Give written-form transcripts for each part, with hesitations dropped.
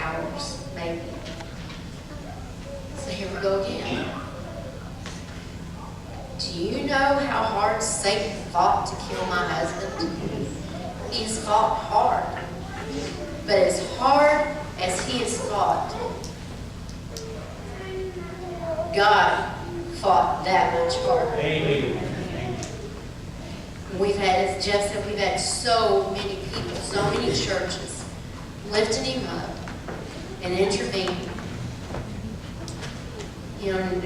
hours, maybe. So here we go again. Do you know how hard Satan fought to kill my husband? He's fought hard. But as hard as he has fought, God fought that much harder. Amen. We've had, as Jeff said, we've had so many people, so many churches lifting him up and intervening. You know,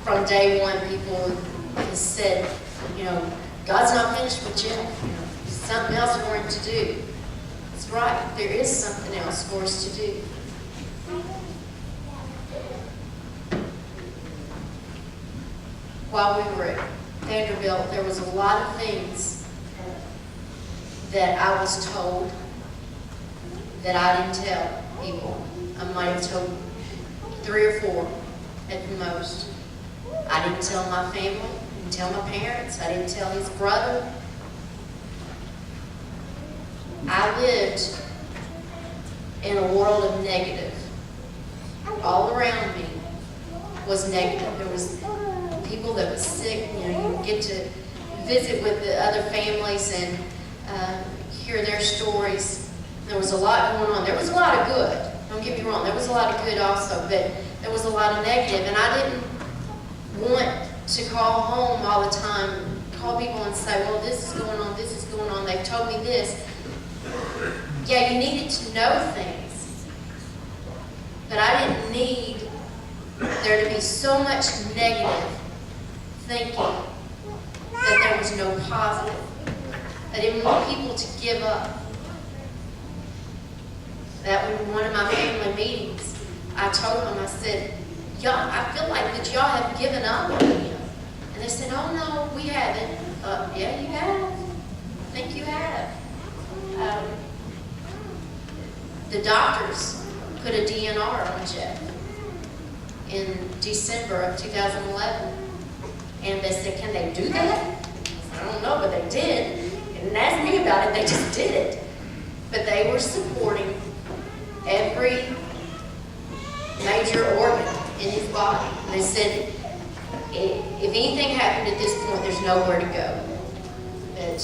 from day one, people have said, you know, God's not finished with Jeff. You know, there's something else for him to do. That's right. There is something else for us to do. While we were at Vanderbilt, there was a lot of things that I was told that I didn't tell people. I might have told 3 or 4 at the most. I didn't tell my family, I didn't tell my parents, I didn't tell his brother. I lived in a world of negative. All around me was negative. There was people that were sick. You know, you get to visit with the other families and hear their stories. There was a lot going on. There was a lot of good. Don't get me wrong. There was a lot of good also, but there was a lot of negative. And I didn't want to call home all the time, call people and say, well, this is going on, this is going on. They've told me this. Yeah, you needed to know things. But I didn't need there to be so much negative thinking that there was no positive. I didn't want people to give up. That was one of my family meetings. I told them, I said, y'all, I feel like that y'all have given up on him. And they said, oh no, we haven't. Yeah, you have. I think you have. The doctors put a DNR on Jeff in December of 2011. And they said, can they do that? I don't know, but they did. They didn't ask me about it, they just did it. But they were supporting every major organ in his body. And they said, if anything happened at this point, there's nowhere to go. But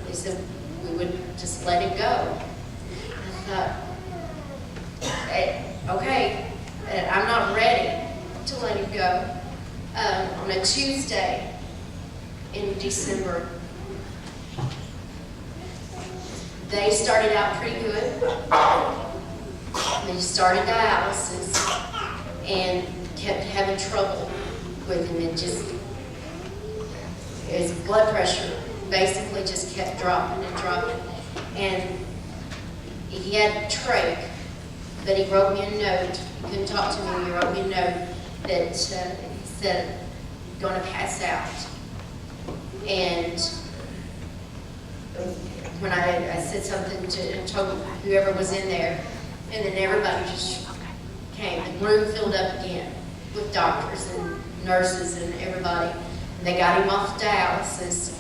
they said we would just let it go. I thought, okay, I'm not ready to let him go. On a Tuesday in December, they started out pretty good. They started dialysis and kept having trouble with him. His blood pressure basically just kept dropping and dropping. And he had trach, but he wrote me a note. He couldn't talk to me. He wrote me a note that he said, going to pass out. And when I said something to told whoever was in there, and then everybody just came. The room filled up again with doctors and nurses and everybody. And they got him off dialysis.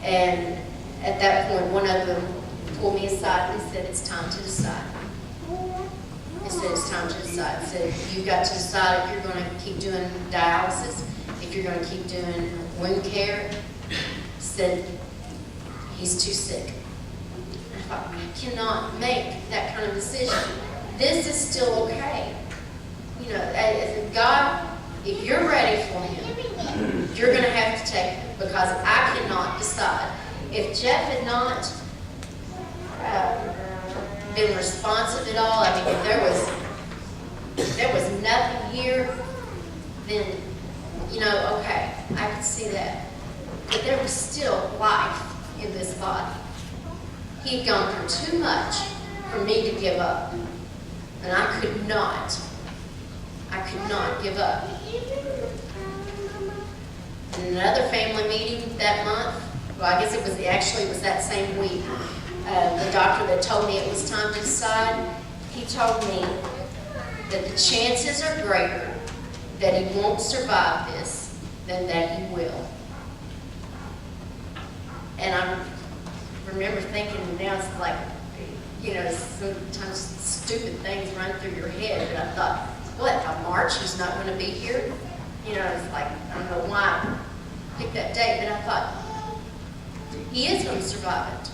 And at that point, one of them pulled me aside and said, it's time to decide. He said, it's time to decide. He said, you've got to decide if you're going to keep doing dialysis, if you're going to keep doing wound care. He said, he's too sick. I thought, I cannot make that kind of decision. This is still okay. You know, as God, if you're ready for him, you're going to have to take him, because I cannot decide. If Jeff had not been responsive at all, I mean, if there was nothing here, then, you know, okay, I could see that. But there was still life in this body. He'd gone through too much for me to give up. And I could not give up. In another family meeting that month, well, I guess it was that same week, the doctor that told me it was time to decide, he told me that the chances are greater that he won't survive this than that he will. And I remember thinking, now it's like, sometimes stupid things run through your head. And I thought, what, a march? He's not going to be here? It's like, I don't know why I picked that date, but I thought, he is going to survive it.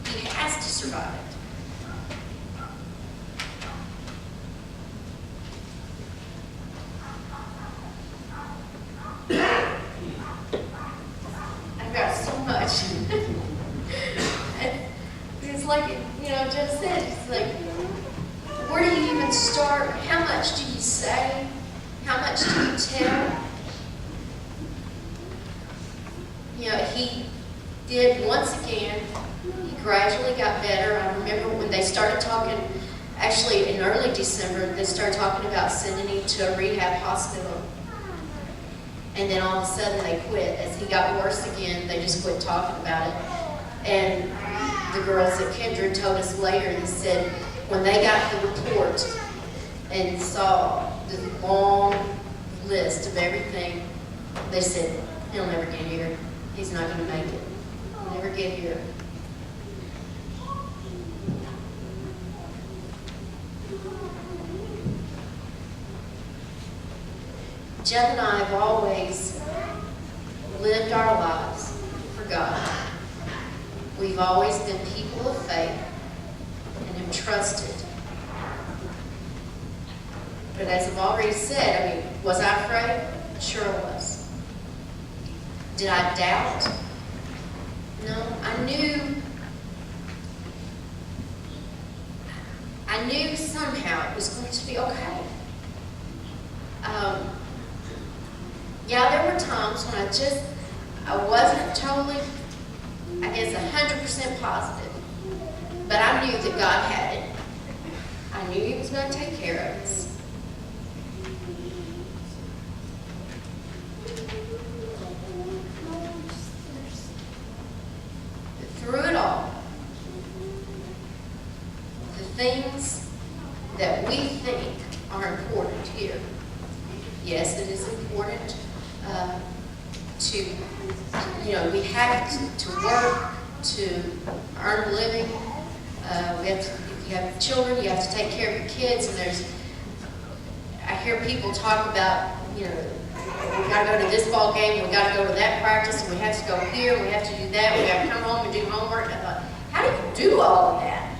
He has to survive it. I've got so much. It's like, Jeff said, it's like, where do you even start? How much do you say? How much do you tell? He did once again. He gradually got better. I remember when they started talking, actually in early December, they started talking about sending him to a rehab hospital. And then all of a sudden they quit. As he got worse again, they just quit talking about it. And the girls at Kindred told us later, they said, when they got the report and saw the long list of everything, they said, he'll never get here. He's not going to make it. He'll never get here. Jeff and I have always lived our lives for God. We've always been people of faith and have trusted. But as I've already said, was I afraid? Sure was. Did I doubt? No, I knew somehow it was going to be okay. There were times when I wasn't totally, 100% positive. But I knew that God had it. I knew He was going to take care of us. But through it all, the things that we think are important here, yes, it is important to, we have to work to earn a living. If you have children, you have to take care of your kids. And I hear people talk about, we got to go to this ball game, we got to go to that practice, and we have to go here, we have to do that, we have to come home and do homework. And I thought, how do you do all of that?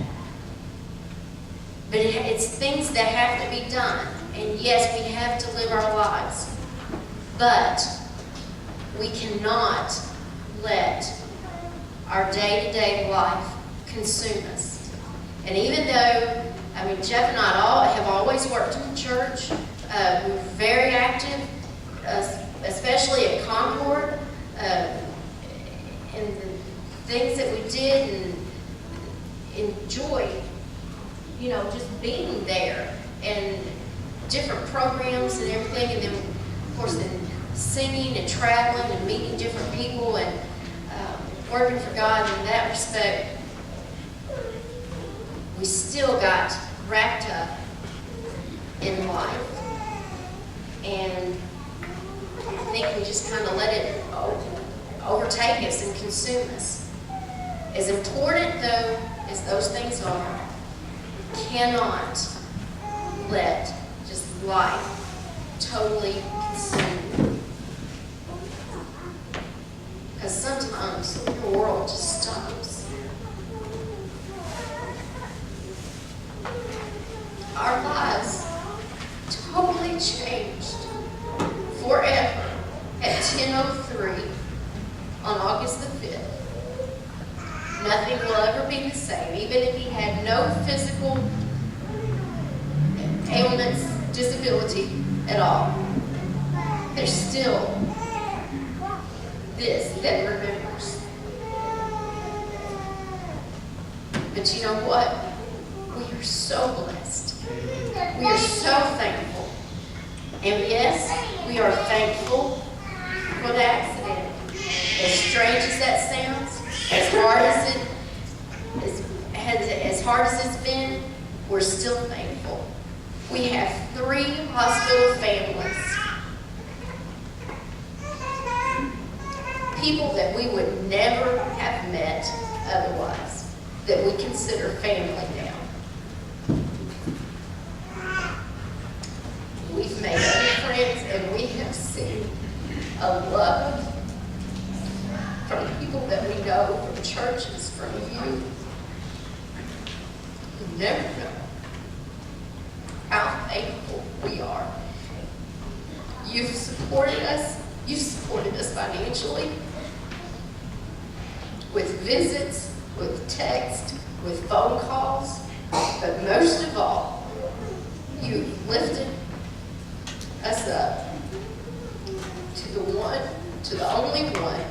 But it's things that have to be done. And yes, we have to live our lives. But we cannot let our day-to-day life consume us. And even though, Jeff and I have always worked in the church. We're very active, especially at Concord. And the things that we did and enjoyed, just being there. And different programs and everything. And then, of course, singing and traveling and meeting different people and working for God in that respect. We still got wrapped up in life. And I think we just kind of let it overtake us and consume us. As important, though, as those things are, we cannot let just life totally consume you. Because sometimes the world just stops. Our lives totally changed forever at 10:03 on August the 5th. Nothing will ever be the same. Even if he had no physical ailments, disability at all, there's still this that remembers. But you know what? We are so blessed. We are so thankful. And yes, we are thankful for the accident. As strange as that sounds, as hard as it's been, we're still thankful. We have 3 hospital families. People that we would never have met otherwise. that we consider family now. We've made other friends, and we have seen a love from people that we know, from churches, from you. You never know how thankful we are. You've supported us. You've supported us financially, with visits, with text, with phone calls, but most of all, you've lifted us up to the only one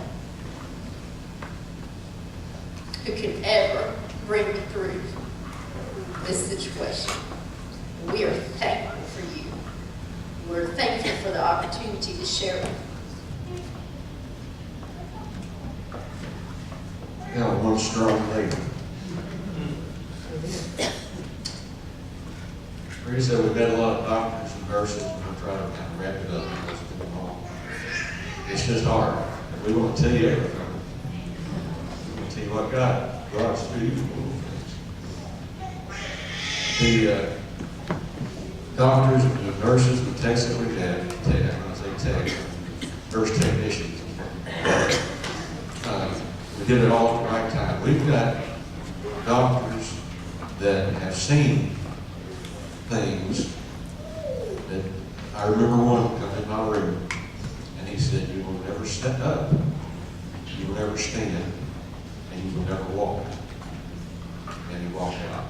who can ever bring me through this situation. We are thankful for you. We're thankful for the opportunity to share with you. Yeah, one strong lady. Rita said we've got a lot of doctors and nurses, and we're trying to kind of wrap it up and what's going on. It's just hard. And we want to tell you everything. We want to tell you what God's doing. The doctors and the nurses, the techs that we have, when I say tech, nurse technicians, we did it all at the right time. We've got doctors that have seen things that I remember one come in my room and he said, "You will never stand up, you will never stand, and you will never walk." And he walked out.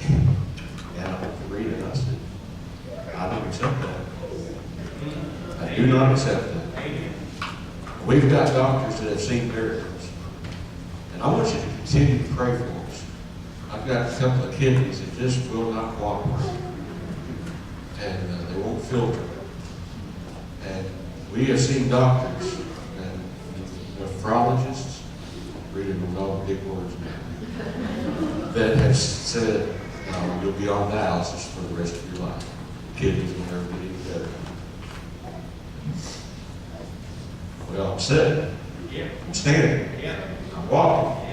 And I went to Rita and I said, "I don't accept that. I do not accept that." We've got doctors that have seen miracles. And I want you to continue to pray for us. I've got a couple of kidneys that just will not cooperate. And they won't filter. And we have seen doctors and nephrologists, Rita knows all the big words now, that have said, "No, you'll be on dialysis for the rest of your life. Kidneys will never get any better." Well, I'm sitting, I'm standing, I'm walking.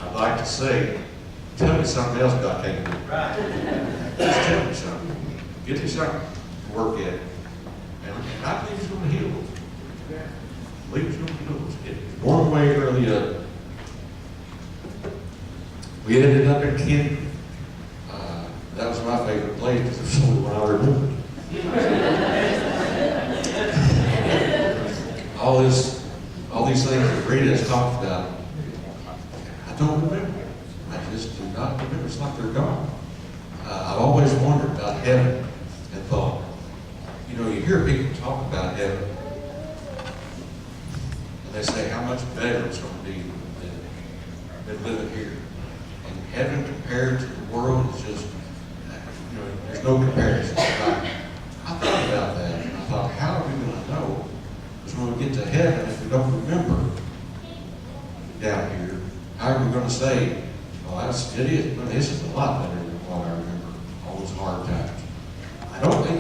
I'd like to say, tell me something else God can't do. Just tell me something. Get me something to work at. And I believe He's going to heal us. I believe He's going to heal us. One way or the other. We ended up in Kent. That was my favorite place because it was the only one I remember. All these things that Rita has talked about, I don't remember. I just do not remember. It's like they're gone. I've always wondered about heaven and thought, you know, you hear people talk about heaven, and they say how much better it's going to be than living here. And heaven compared to the world is just, you know, there's no comparison. I thought about that, and I thought, how are we going to know? Because when we get to heaven, if we don't remember down here, how are we going to say, well, it is, but this is a lot better than what I remember, all those hard times. I don't think